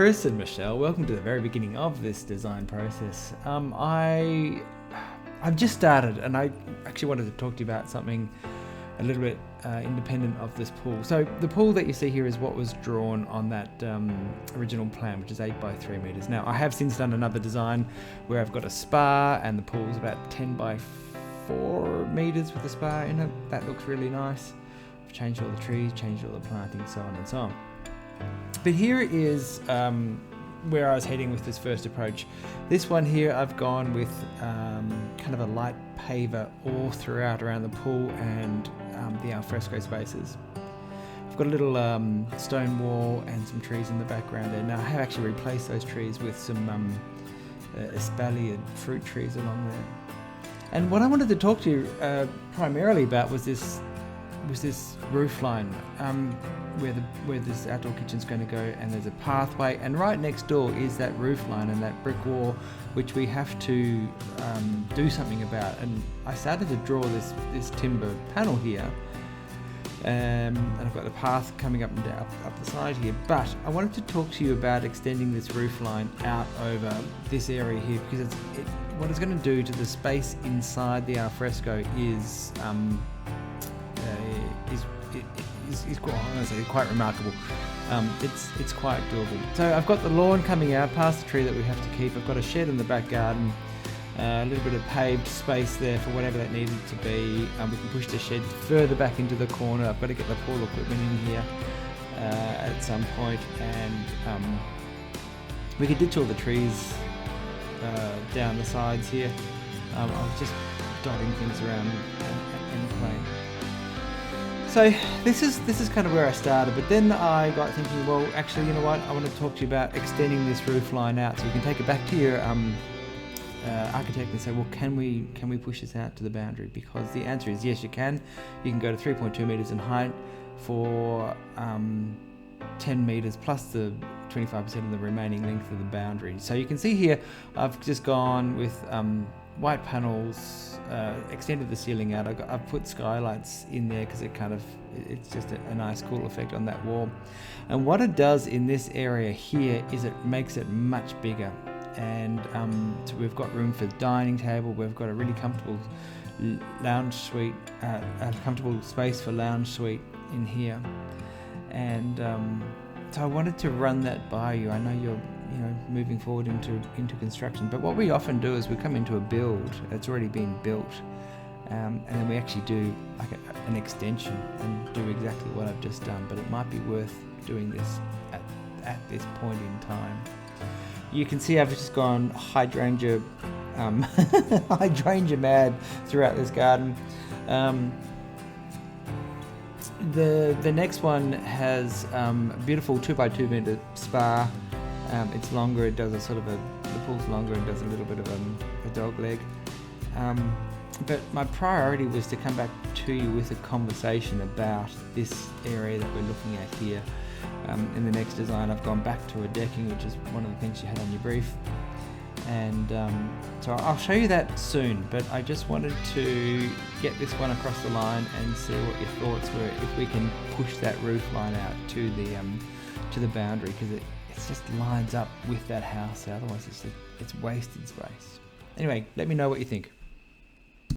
Kris and Michelle. Welcome to the very beginning of this design process. I've just started, and I actually wanted to talk to you about something a little bit independent of this pool. So the pool that you see here is what was drawn on that original plan, which is 8 by 3 meters. Now I have since done another design where I've got a spa, and the pool's about 10 by 4 meters with a spa in it. That looks really nice. I've changed all the trees, changed all the planting, so on and so on. But here is where I was heading with this first approach. This one here, I've gone with kind of a light paver all throughout around the pool and the alfresco spaces. I've got a little stone wall and some trees in the background there. Now I have actually replaced those trees with some espaliered fruit trees along there. And what I wanted to talk to you primarily about was this roof line. Where this outdoor kitchen's going to go, and there's a pathway, and right next door is that roof line and that brick wall, which we have to do something about. And I started to draw this timber panel here, and I've got the path coming up and down up the side here. But I wanted to talk to you about extending this roof line out over this area here, because what it's going to do to the space inside the alfresco is quite remarkable. It's quite doable. So I've got the lawn coming out past the tree that we have to keep. I've got a shed in the back garden, a little bit of paved space there for whatever that needed to be. We can push the shed further back into the corner. I've got to get the pool equipment in here at some point, and we could ditch all the trees down the sides here. I was just dotting things around and playing. So this is kind of where I started, but then I got thinking, well, actually, you know what? I want to talk to you about extending this roof line out, so you can take it back to your architect and say, well, can we push this out to the boundary? Because the answer is yes, you can. You can go to 3.2 meters in height for 10 meters plus the 25% of the remaining length of the boundary. So you can see here, I've just gone with white panels, extended the ceiling out. I've put skylights in there because it's just a nice cool effect on that wall. And what it does in this area here is it makes it much bigger. And so we've got room for the dining table. We've got a really comfortable lounge suite, a comfortable space for lounge suite in here. And so I wanted to run that by you. I know you're moving forward into construction, but what we often do is we come into a build that's already been built, and then we actually do like an extension and do exactly what I've just done. But it might be worth doing this at this point in time. You can see I've just gone hydrangea mad throughout this garden. The next one has a beautiful 2 by 2 meter spa. It's longer. It does the pool's longer and does a little bit of a dog leg. But my priority was to come back to you with a conversation about this area that we're looking at here. In the next design, I've gone back to a decking, which is one of the things you had on your brief. And so I'll show you that soon, but I just wanted to get this one across the line and see what your thoughts were if we can push that roof line out to the boundary, because it just lines up with that house. Otherwise it's wasted space. Anyway, let me know what you think.